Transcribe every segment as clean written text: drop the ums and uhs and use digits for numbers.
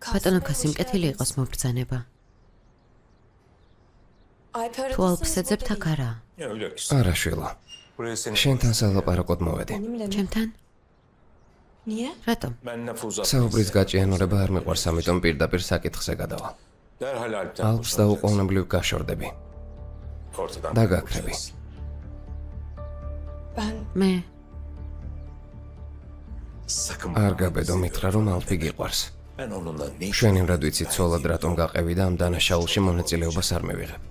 ბატონო ქასიმ, კეთილი იყოს მობრძანება. თუ ალფსეძებთ აქ არა? არა შვილო. შენთან სალაპარაკოდ მოვედი. ჩემთან? რატომ? საუბრის გაჭიანურება არ მიყვარს, ამიტომ პირდაპირ საკითხზე გადავალ. ალფს დაუყოვნებლივ გაშორდები. დაგაქრები. მე არ გაბედო მითხრა, რომ ალფი გიყვარს. შენ იმრად ვიცით ცოლად რატომ გაყევი და ამ დანაშაულში მონაწილეობას არ მივიღებ.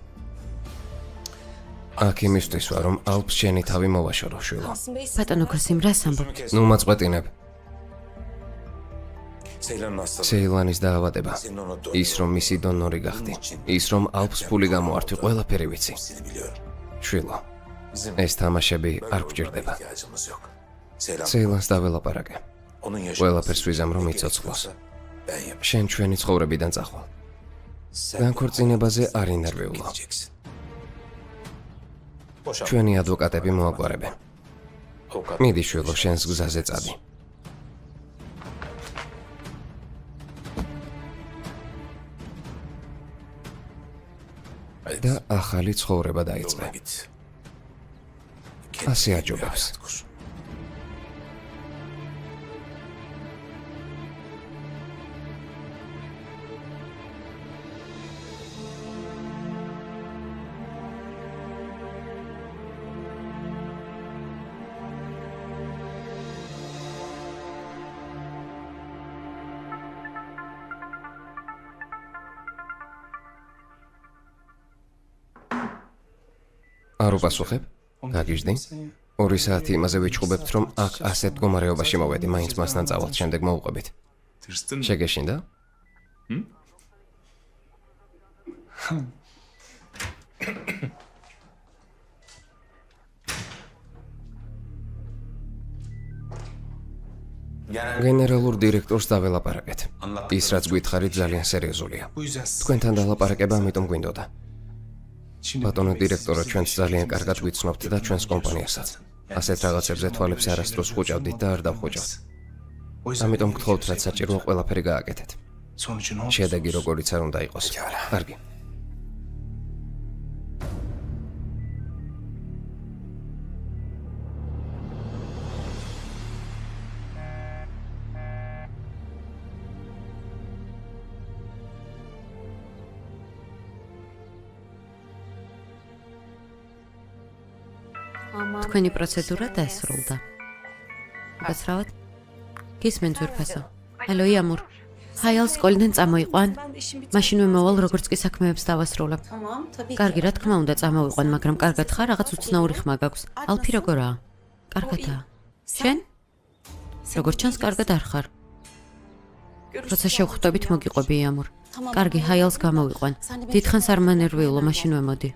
აქ იმისთვის ვარ, რომ ალფს შენი თავი მოვაშორო, შვილო. ბატონო ქასიმ, რას ამბობთ? ნუ მაწყვეტინებ. სეილანის დაავადება. ის რომ მისი დონორი გახდი. ის რომ ალფს ფული გამოართვი, ყველაფერი ვიცი. შვილო, ეს თამაშები არ გვჭირდება. სეილანს დაველაპარაკე. ყველაფერს ვიზამ, რომ იცოცხლოს. შენ ჩვენი ცხოვრებიდან წახვალ. განქორწინებაზე არ ინერვიულო. ჩვენი ადვოკატები მოაგვარებენ. მიდი შვილო, შენს გზაზე წადი. და ახალი ცხოვრება დაიწყე. ასე აჯობებს. არ უპასუხებ? გაგიჟდი? 2 საათი იმაზე ვიჩხუბებთ, რომ აქ ასეთ მდგომარეობაში მოვედი, მაინც მასთან წავალთ, შემდეგ მოვუყვებით. შეგეშინდა? გენერალურ დირექტორს დაველაპარაკეთ. ის რაც გითხარით ძალიან სერიოზულია. თქვენთან დალაპარაკება ამიტომ გვინდოდა. ბატონო დირექტორო, ჩვენც ძალიან კარგად ვიცნობთ და ჩვენს კომპანიასაც. ასეთ რაღაცებზე თვალებს არასდროს ხუჭავდით და არ დავხუჭავთ. ამიტომ გთხოვთ, რაც საჭიროა ყველაფერი გააკეთეთ. შედეგი როგორიც არ უნდა იყოს. კარგი. თქვენი პროცედურა დასრულდა. გასრავად? გისმენთ ვირფასო. ალო იამურ. ჰაიალ სკოლიდან წამოიყვან. მაშინვე მოვალ, როგორც კი საქმეებს დავასრულებ. კარგი, რა თქმა უნდა წამოვიყვან, მაგრამ კარგად ხარ, რაღაც უცნაური ხმა გაქვს. ალფი როგორაა? კარგადაა. შენ? როგორც ჩანს, კარგად არ ხარ. როცა შევხვდებით, მოგიყვები იამურ. კარგი, ჰაიალს გამოვიყვან. დიდხანს არ მანერვიულო, მაშინვე მოდი.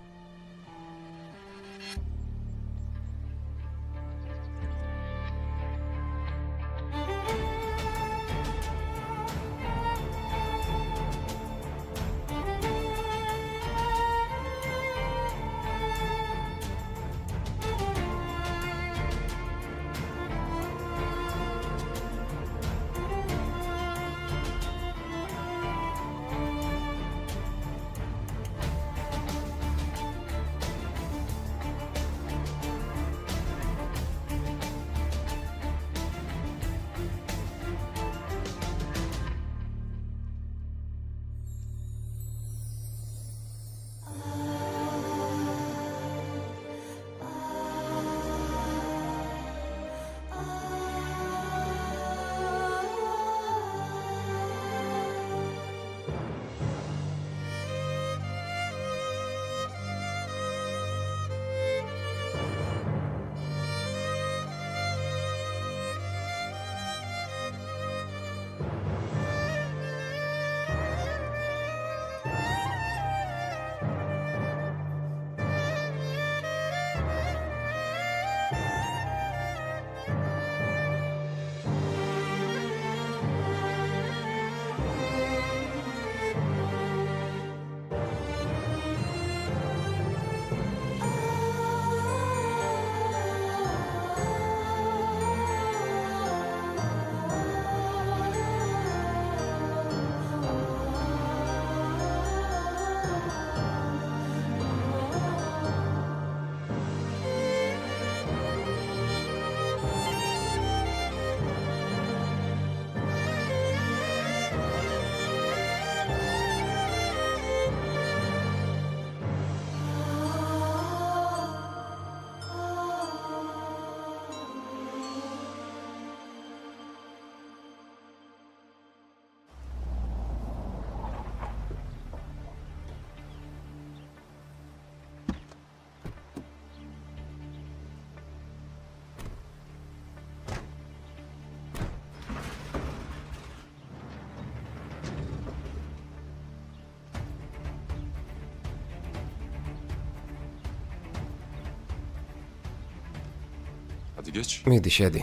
Hadi geç. მიდი, შედი.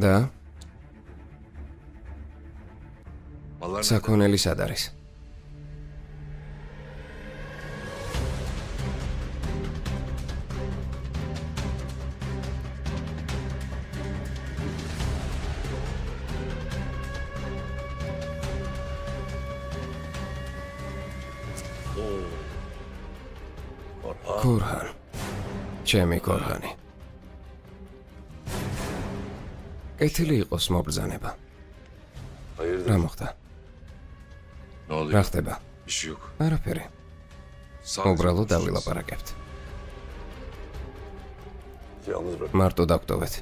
და Mallar საქონელი სად არის? ქორჰან. ჩემი ქორჰანი. კეთილი იყოს მობრძანება. hayırdır? რა მოხდა? Ne oluyor? რა ხდება? Bir şey yok. არაფერი. Sadece უბრალოდ konuşuyoruz. დავილაპარაკებთ. Yalnız bırak. მარტო დავტოვეთ.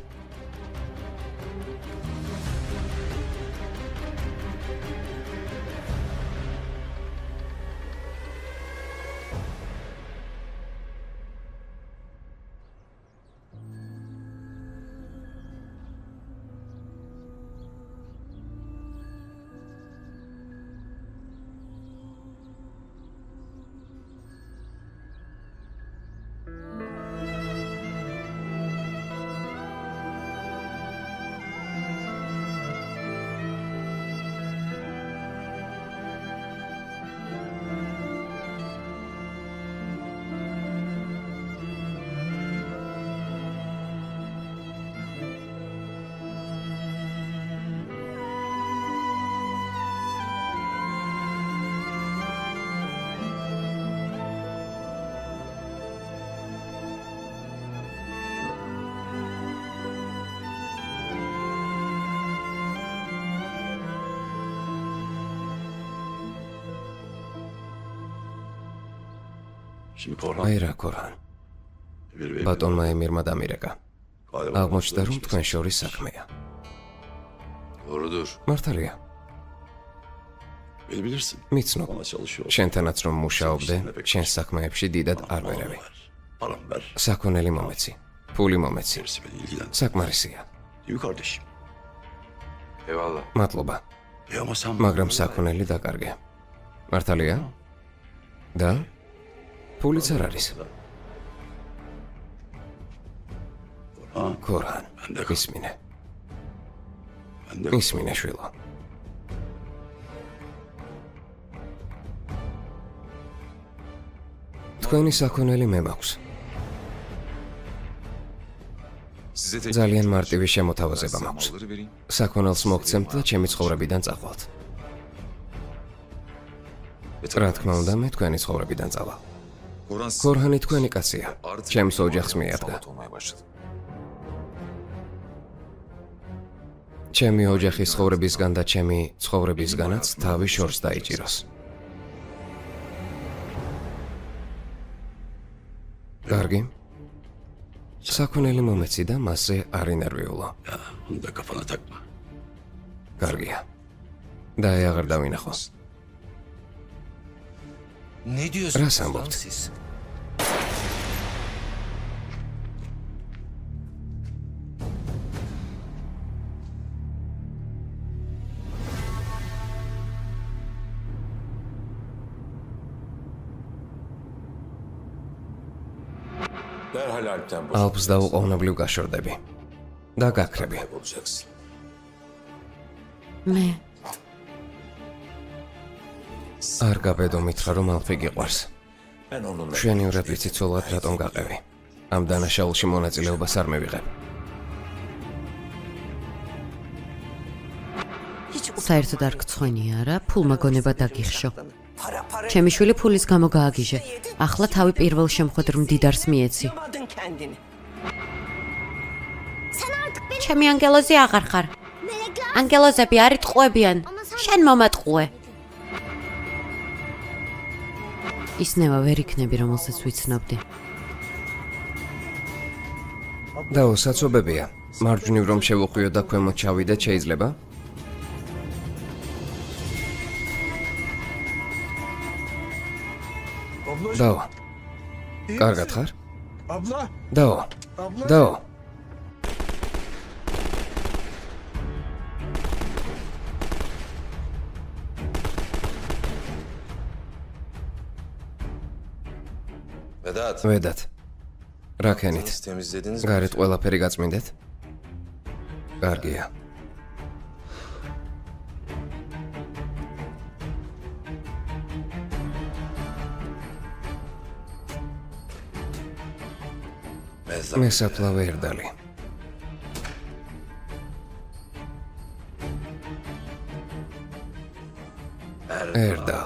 Şimdi Korhan. აი რა ქორჰან. Bir ბატონმა ემირმა დამირეკა. Galiba აღმოჩნდა რომ konuşuyoruz. თქვენ შორის საქმეა. Doğrudur. მართალია. Beni bilirsin. მიცნობ. Bana çalışıyor. შენთანაც რომ მუშაობდე, შენს საქმეებში დიდად არ Param ვერავი. ver. Param ver. საქონელი მომეცი. ფული მომეცი. Gerisi beni ilgilendir. საკმარისია. Değil mi kardeşim? Eyvallah. მადლობა. Ama sen... მაგრამ საქონელი დაკარგე. მართალია? და? ფულიც არ არის. Korhan. ქორჰან. Ben de... ისმინე. Ben de... ისმინე შვილო. თქვენი საქონელი მე მაქვს. Size tek ძალიან მარტივი შემოთავაზება მაქვს. malları vereyim. საქონელს მოგცემთ და ჩემი ცხოვრებიდან წახვალთ. რა თქმა უნდა, მე თქვენი ცხოვრებიდან წავალ. Koran ქორჰანი თქვენი კაცია. ჩემს ოჯახს მიადგა. olmaya başladı. ჩემი ოჯახის ცხოვრებისგან და ჩემი ცხოვრებისგანაც თავი შორს დაიჭიროს. კარგი. საქონელი მომეცი და მასზე არ ინერვიულო. Ya, onu da kafana takma. კარგია. და აი აღარ დავინახო. Ne diyorsunuz Rasan lan baktı. siz? Derhal Alp'ten ალპს დაუყოვნებლივ გაშორდები. და გაქრები. olacaksın. მე არ გაბედო მითხრა რომ ალფი გიყვარს. Ben onunla მშვენივრად ვიცი ცოლად რატომ გაყევი. ამ დანაშაულში მონაწილეობას არ მევიღებ. საერთოდ არ გცხვენია რა, ფულმა გონება დაგიხშო. Para ჩემი შვილი ფულის გამო გააგიჟე. ახლა თავი პირველ შემხვედრ მდიდარს მიეცი. yapamadın kendini. ჩემი ანგელოზი აღარ ხარ. ანგელოზები არ იტყუებიან. შენ მომატყუე. ისნევა ვერ იქნები, რომელსაც ვიცნობდი. დაო, საცობებია. მარჯვნივ რომ შევუხვიო და ქვემოთ ჩავიდეთ, შეიძლება? დაო. კარგად ხარ? დაო. დაო. Vedat. ვედათ. რა ქენით? Temizlediniz mi? გარეთ ყველაფერი გაწმინდეთ? კარგია. მე საფლავე ერდალი. ერდა.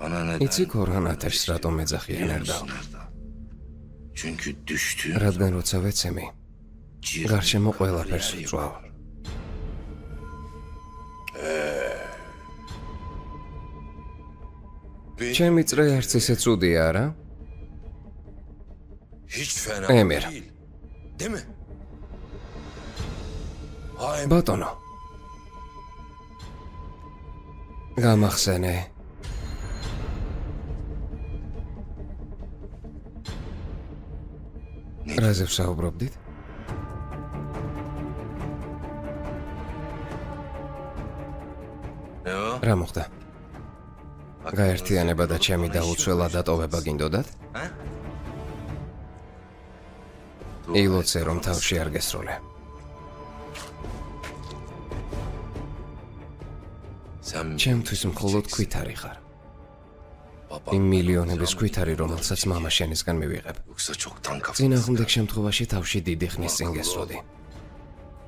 Bana neden? იცი ქორჰან ათაშს რატომ ეძახიან ერდა? Çünkü düştüğüm რადგან როცა ვეცემი, გარშემო ყველაფერს ვწვავ. ჩემი წრე არც ისე ცუდია, არა? Hiç fena Emir. değil. Değil mi? ბატონო. გამახსენე. რაზე ვსაუბრობდით? ne o? რა მოხდა? გაერთიანება და ჩემი დაუცველა დატოვება გინდოდათ? ილოცე რომ თავში არ გესროლე. Sen ჩემთვის მხოლოდ ქვითარი ხარ. იმ მილიონების ქვითარი, რომელსაც მამა შენისგან მივიღებ. yoksa çoktan kafamı წინააღმდეგ შემთხვევაში თავში დიდი ხნის წინ გესროდი.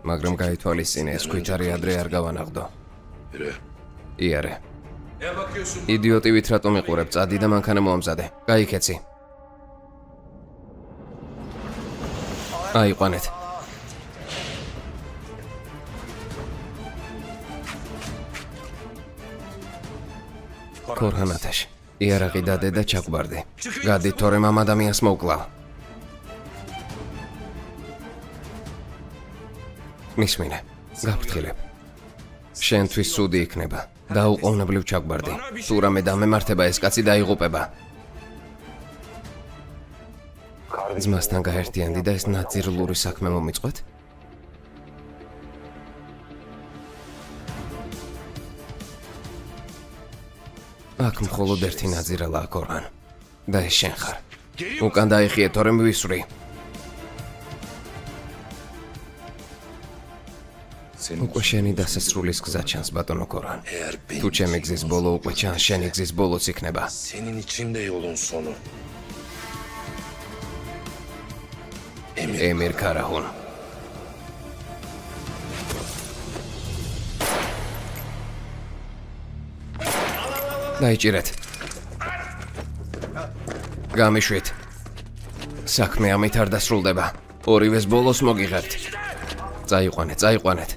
მაგრამ გაითვალისწინე, ეს ქვითარი ადრე არ გავანაღდო. yürü. იარე. Ne bakıyorsun? იდიოტივით რატომ იყურებ? წადი და მანქანა მოამზადე. გაიქეცი. აიყვანეთ. ქორჰან ათაშ. იარაღი დადე და ჩაგვარდე. გადი, თორემ ამ ადამიანს მოვკლავ. მისმინე. გაფრთხილებ. შენთვის სუდი იქნება. დაუყოვნებლივ ჩაგვარდი. თუ რამე დამემართება, ეს კაცი დაიღუპება. ძმასთან გაერთიანდი და ეს ნაძირლური საქმე მომიწყვეთ? აქ მხოლოდ ერთი ნაძირალაა ქორჰან. და ეს შენ ხარ. უკან დაიხიე, თორემ ვისვრი. უკვე შენი დასასრულის გზა ჩანს, ბატონო ქორჰან. Eğer თუ benim ჩემი გზის ბოლო უკვე ჩანს, შენი გზის ბოლოც იქნება. senin için de yolun sonu. ემირ ქარაჰუნ. დაიჭირეთ. გამიშვით. საქმე ამით არ დასრულდება. ორივეს ბოლოს მოგიღებთ. წაიყვანეთ, წაიყვანეთ.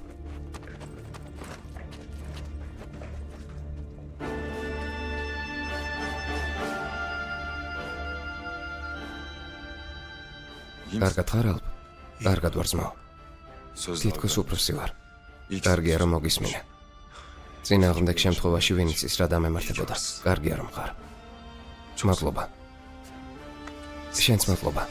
კარგად ხარ, ალბ? კარგად ვარ, ძმაო. Söz თითქოს უფროსი ვარ. İyi ki კარგია რომ მოგისმინე. წინააღმდეგ შემთხვევაში ვინ იცის რა დამემართებოდა. კარგია რომ ხარ. მადლობა. შენც მადლობა.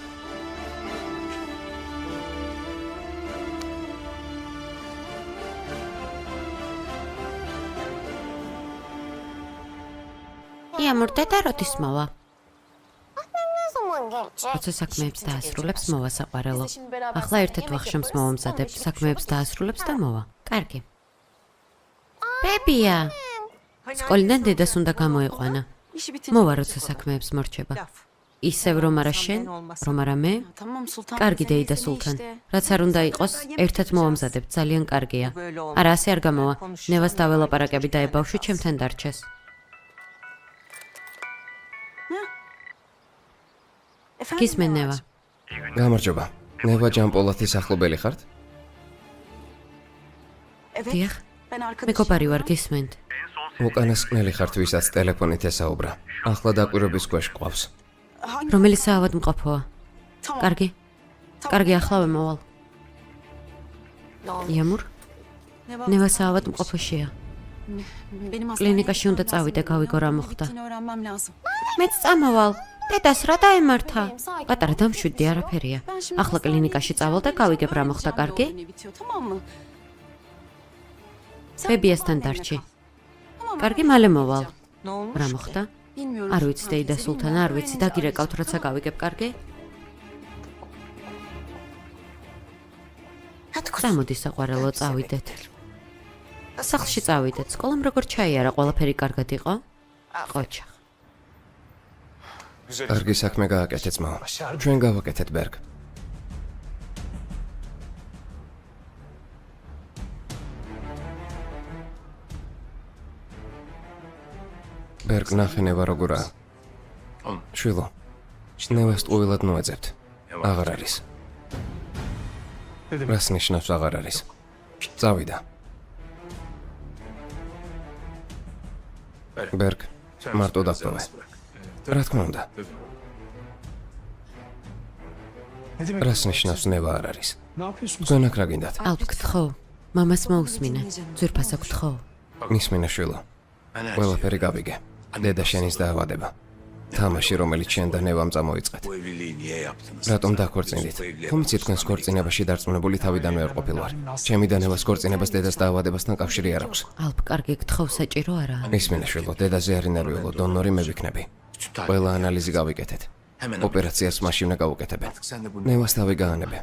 იამურდე და როდის მოვა? Ne zaman gelecek? როცა საქმეებს დაასრულებს, მოვა საყვარელო. ახლა ერთად ვახშამს მოვამზადებთ, საქმეებს დაასრულებს და მოვა. კარგი. ბებია, სკოლიდან დედას უნდა გამოიყვანა. მოვა, როცა საქმეებს მორჩება. ისევ რომ არა შენ, რომ არა მე. კარგი დეიდა სულთან. რაც არ უნდა იყოს, ერთად მოვამზადებთ, ძალიან კარგია. არა, ასე არ გამოვა. ნევას დაველაპარაკები და ებავში ჩემთან დარჩეს. გისმენ ნევა. გამარჯობა. ნევა ჯამპოლათის ახლობელი ხართ? დიახ, მეგობარი ვარ, გისმენთ. უკანასკნელი ხართ, ვისაც ტელეფონით ესაუბრა. ახლა დაკვირვების ქვეშ ყავს. რომელი საავადმყოფოა? კარგი. კარგი, ახლავე მოვალ. იამურ, ნევას ავადმყოფოშია. კლინიკაში უნდა წავიდე, გავიგო რა მოხდა. მეც წამოვალ. დედას რა დაემართა? პატარა დამშვიდდი, არაფერია. ახლა კლინიკაში წავალ და გავიგებ რა მოხდა, კარგი? ბებიასთან დარჩი. კარგი, მალე მოვალ. რა მოხდა? არ ვიცი, დეიდა სულთანა, არ ვიცი, დაგირეკავთ, როცა გავიგებ, კარგი? წამოდი საყვარელო, წავიდეთ. სახლში წავიდეთ. სკოლამ როგორ ჩაიარა, ყველაფერი კარგად იყო? ყოჩა. კარგი საქმე გააკეთეთ, ძმაო. ჩვენ გავაკეთეთ, ბერგ. ბერგ, ნახე ნევა როგორაა. შვილო, ნევას ტყუილად მოეძებთ. აღარ არის. რას ნიშნავს აღარ არის? წავიდა. ბერგ, მარტო დაგტოვე. რა თქმა უნდა. რას ნიშნავს ნევა არ არის? თქვენ აქ რა გინდათ? ალფ, გთხოვ. მამას მოусმინე. ძვირფასა გთხოვ. მისმინე შვილო. ყველაფერი გავიგე. დედა შენის დაავადება. თამაში, რომელიც შენ და ნევამ წამოიწყეთ. რატომ დაქორწინდით? ხომ იცით თქვენს ქორწინებაში დარწმუნებული თავიდანვე არ ყოფილვარ. ჩემი და ნევას ქორწინებას დედას დაავადებასთან კავშირი არ აქვს. ალფ, კარგი, გთხოვ, საჭირო არაა. მისმინე შვილო, დედაზე არ ინერვიულო, დონორი მე ვიქნები. ყველა ანალიზი გავიკეთეთ. ოპერაციას მაშინვე გავუკეთებენ. ნევას თავი გაანებე.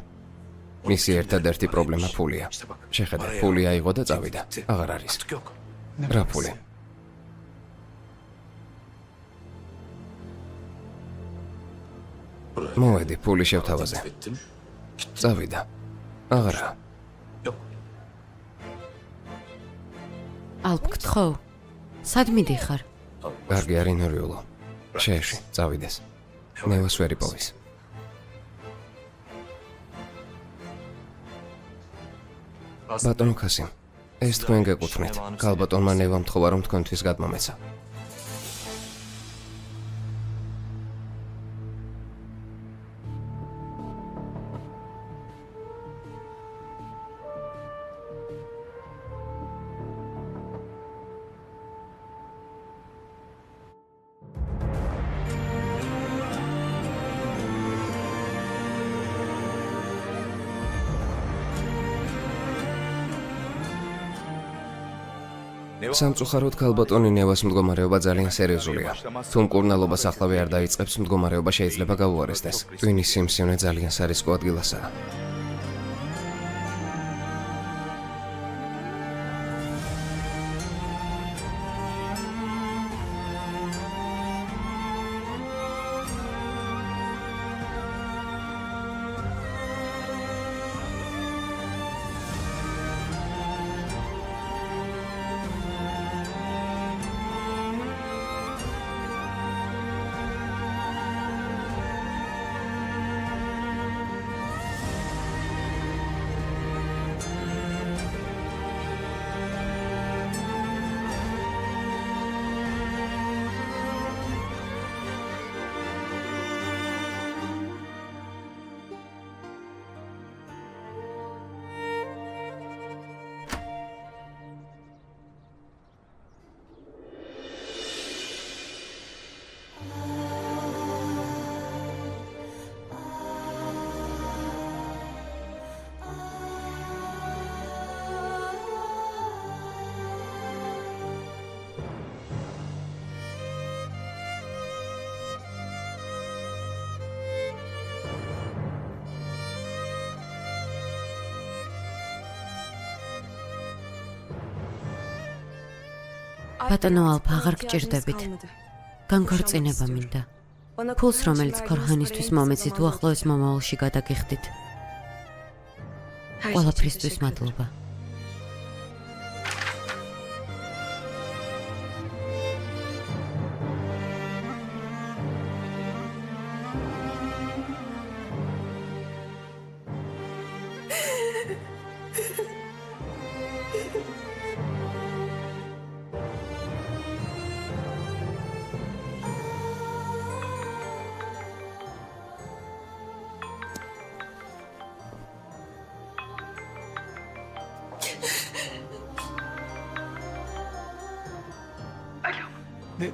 მისი ერთადერთი პრობლემა ფულია. შეხედე, ფული აიღო და წავიდა. აღარ არის. რა ფული? მოვედი, ფული შევთავაზე. წავიდა. აღარა. ალფ, გთხოვ. სად მიდიხარ? კარგი, არ ინერვიულო. შეეში, წავიდეს. ნევას ვერ იპოვის. ბატონო ქასიმ, ეს თქვენ გეკუთვნით. ქალბატონმა ნევამ თხოვა, რომ თქვენთვის გადმომეცა. სამწუხაროდ ქალბატონი ნევას მდგომარეობა ძალიან სერიოზულია. თუ მკურნალობას ახლავე არ დაიწყებს, მდგომარეობა შეიძლება გაუარესდეს. ტვინის სიმსივნე ძალიან სარისკო ადგილასაა. ბატონო ალფ, აღარ გჭირდებით. განქორწინება მინდა. ფულს, რომელიც ქორჰანისთვის მომეცით, უახლოეს მომავალში გადაგიხდით. ყველაფრისთვის მადლობა.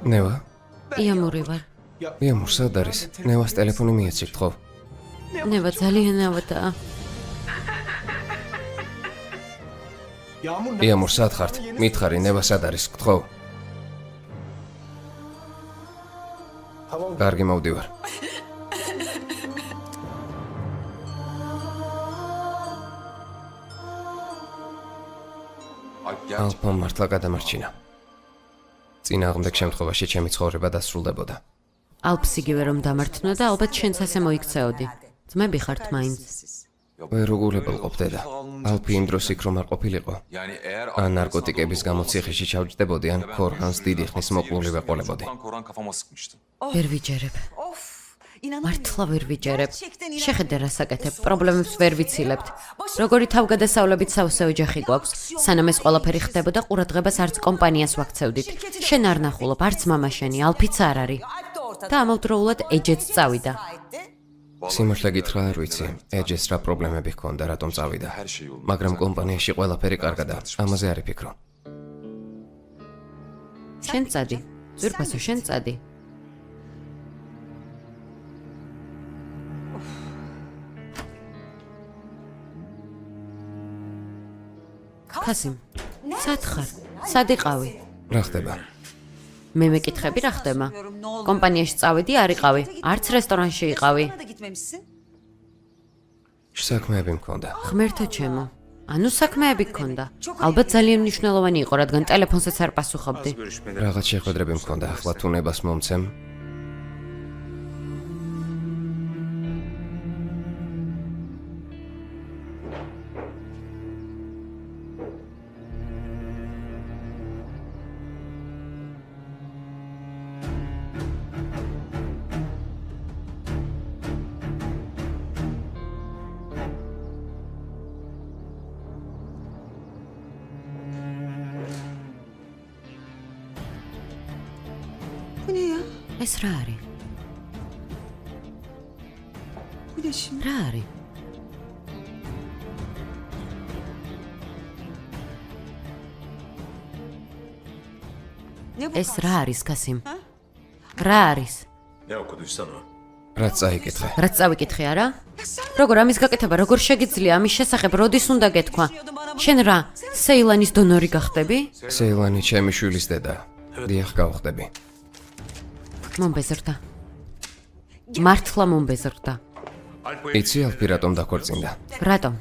ნევა? იამური ვარ. იამურ, სად არის? ნევას ტელეფონი მიეცი, გთხოვ. ნევა ძალიან ავადაა. იამურ, სად ხართ? მითხარი, ნევა სად არის, გთხოვ. კარგი, მოვდივარ. ალფა მართლა გადამარჩინა. წინააღმდეგ შემთხვევაში ჩემი ცხოვრება დასრულდებოდა. ალფს იგივე რომ დამართნა და ალბათ შენც ასე მოიქცეოდი. ძმები ხართ მაინც. ვერ უგულებელყოფ დედა. ალფი იმ დროს იქ რომ არ ყოფილიყო. ან ნარკოტიკების გამო ციხეში ჩავჯდებოდი, ან ქორჰანს დიდი ხნის მოკლული ვეყოლებოდი. ვერ ვიჯერებ. მართლა ვერ ვიჯერებ. შეხედე რა საკეთებ, პრობლემებს ვერ ვიცილებთ. როგორი თავგადასავლებით სავსე ოჯახი გვაქვს. სანამ ეს ყველაფერი ხდებოდა, ყურადღებას არც კომპანიას ვაქცევდით. შენ არ ნახულობ, არც მამა შენი, ალფიც არ არის. და ამავდროულად ეჯეც წავიდა. სიმართლე გითხრა არ ვიცი, ეჯეს რა პრობლემები ჰქონდა, რატომ წავიდა. მაგრამ კომპანიაში ყველაფერი კარგადაა, ამაზე არ იფიქრო. შენ წადი. ძვირფასო, შენ წადი. ხასიმ, სად ხარ? სად იყავი? რა ხდება? მე მეკითხები რა ხდება? კომპანიაში წავედი, არ იყავი. არც რესტორანში იყავი. საქმეები მქონდა. ღმერთო ჩემო. ანუ საქმეები გქონდა. ალბათ ძალიან მნიშვნელოვანი იყო, რადგან ტელეფონსაც არ პასუხობდი. რაღაც შეხვედრები მქონდა, ახლა თუ ნებას მომცემ. ეს რა არის? რა არის? ეს რა არის, კასიმ? რა არის? რაც წაიკითხე. რაც წავიკითხე, არა? როგორ ამის გაკეთება, როგორ შეგიძლია ამის შესახებ როდის უნდა გეთქვა? შენ რა, სეილანის დონორი გახდები? სეილანი ჩემი შვილის დედა. დიახ, გავხდები. მომბეზრდა. მართლა მომბეზრდა. იცი ალფი რატომ დაქორწინდა? რატომ?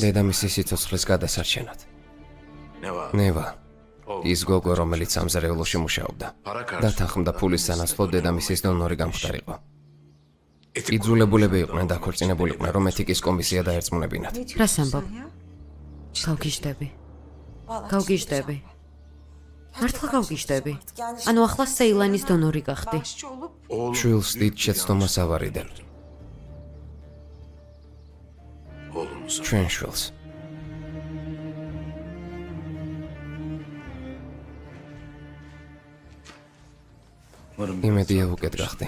დედამისი სიცოცხლის გადასარჩენად. ნევა. ის გოგო, რომელიც სამზარეულოში მუშაობდა. დათანხმდა ფულის სანაცვლოდ დედამისის დონორი გამხდარიყო. იძულებულები იყვნენ დაქორწინებულიყვნენ, რომ ეთიკის კომისია დაერწმუნებინათ. რას ამბობ? გავგიჟდები. გავგიჟდები. მართლა გავგიჟდები. ანუ ახლა სეილანის დონორი გახდი. შვილს დიდ შეცდომას ავარიდებ. ჩვენ შვილს. იმედია უკეთ გახდი.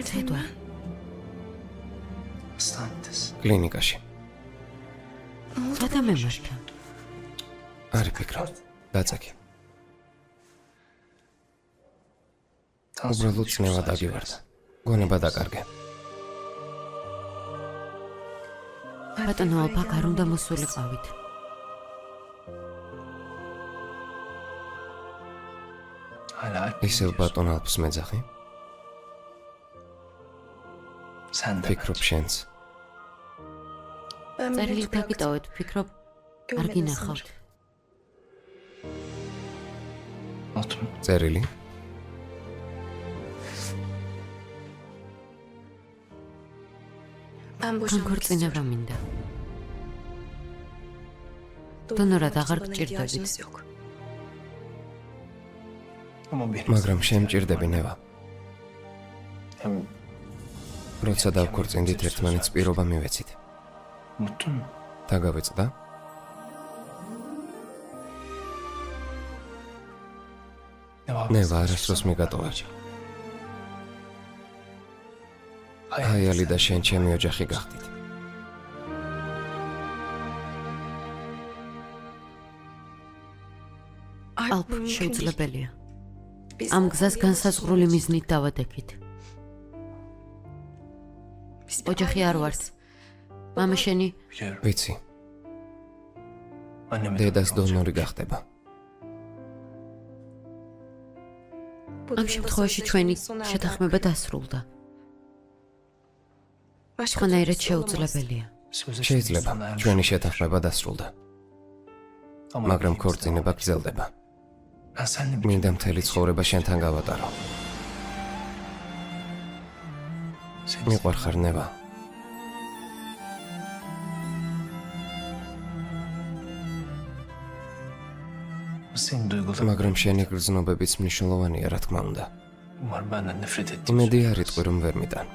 თედვა. კლინიკაში. სადა მემართა. არ ფიქრო. დაწაკი. უბრალოდ წნევა დაგივარდა. გონება დაკარგე. ბატონო ალფა არ უნდა მოსულიყავით. ისევ ბატონ ალფს მეძახი? ფიქრობ შენც. წერილი დაგიტოვეთ, ფიქრობ, არ გინახავთ. წერილი? განქორწინება მინდა. დონორად აღარ გჭირდებით. მაგრამ შენ მჭირდები ნევა. როცა დავქორწინდით ერთმანეთს პირობა მივეცით. დაგავიწყდა? ნევა არასდროს მიგატოვა. აიალი და შენ ჩემი ოჯახი გახდით. ალფ, შეუძლებელია. ამ გზას განსაზღვრული მიზნით დავადექით. ოჯახი არ ვართ. მამა შენი ვიცი. დედას დონორი გახდება. ამ შემთხვევაში ჩვენი შეთანხმება დასრულდა. სხვანაირად შეუძლებელია. შეიძლება, ჩვენი შეთანხმება დასრულდა. მაგრამ ქორწინება გრძელდება. მინდა მთელი ცხოვრება შენთან გავატარო. მიყვარხარ ნევა. მაგრამ შენი გრძნობებიც მნიშვნელოვანია, რა თქმა უნდა. იმედი არ იტყვი, რომ ვერ მიტან.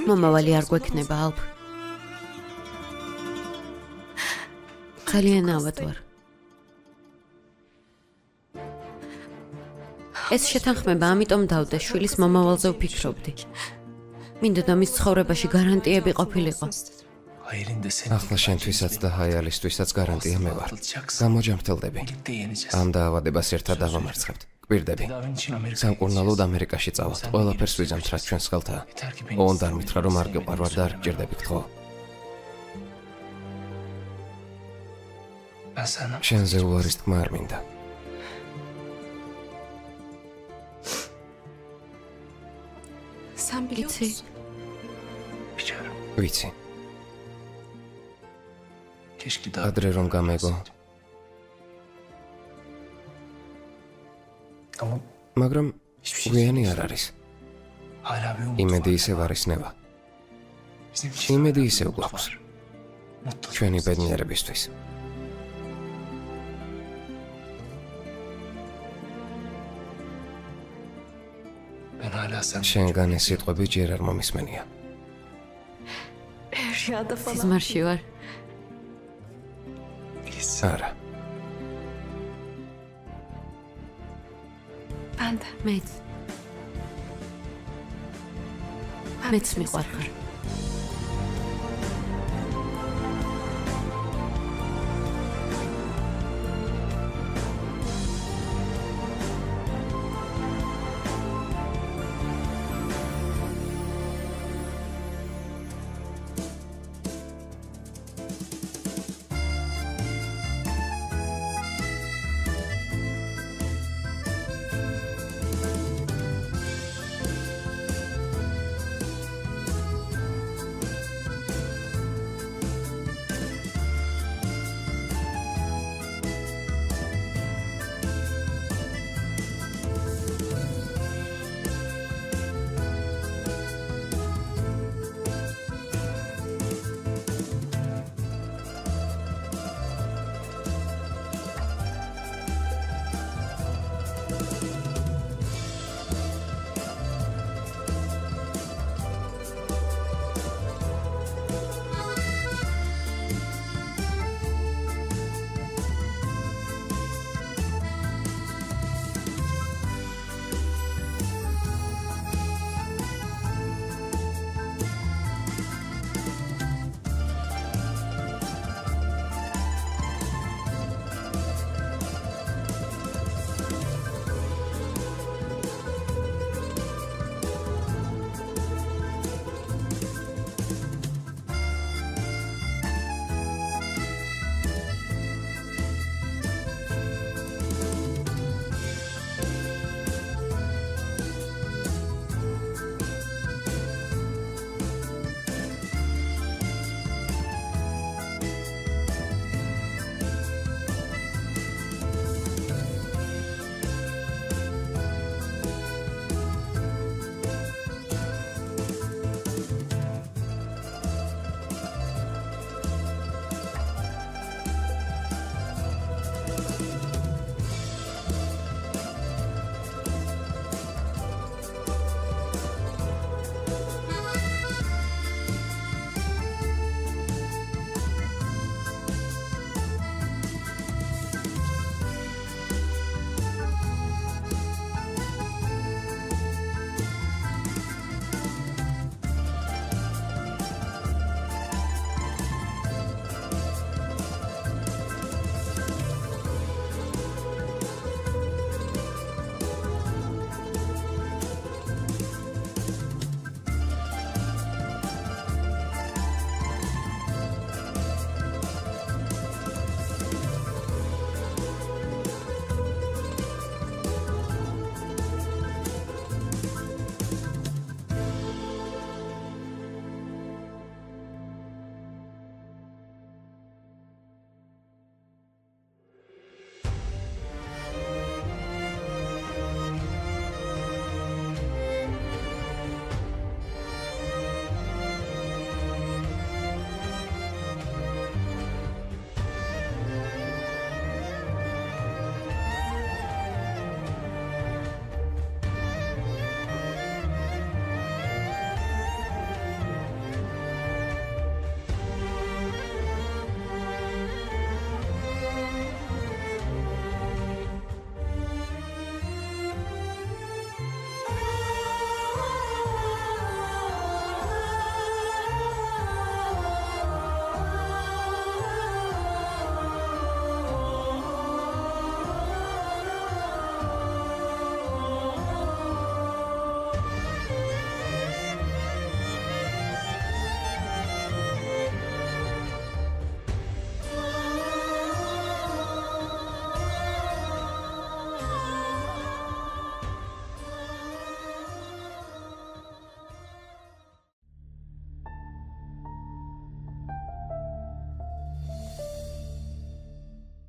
მომავალი არ გვექნება, ალფ. ძალიან ავად ვარ. ეს შეთანხმება ამიტომ დავდე, შვილის მომავალზე ვფიქრობდი. მინდოდა მის ცხოვრებაში გარანტიები ყოფილიყო. ახლა შენთვისაც და ჰაიალისთვისაც გარანტია მე ვარ. გამოჯამრთელდები. ამ დაავადებას ერთად დავამარცხებთ. გვირდები. სამკურნალოდ ამერიკაში წავალთ. ყველაფერს ვიზამთ, რაც ჩვენს ხელთაა. ოღონდ არ მითხრა, რომ არ გიყვარვარ და არ გჭირდებით, ხო? შენზე უარის თქმა არ მინდა. იცი, ვიცი. ადრე რომ გამეგო. მაგრამ გვიანი არ არის. იმედი ისევ არის ნევა. იმედი ისევ გვაქვს. ჩვენი ბედნიერებისთვის. შენგან ეს სიტყვები ჯერ არ მომისმენია. სიზმარში ვარ. არა. მეც მიყვარხარ.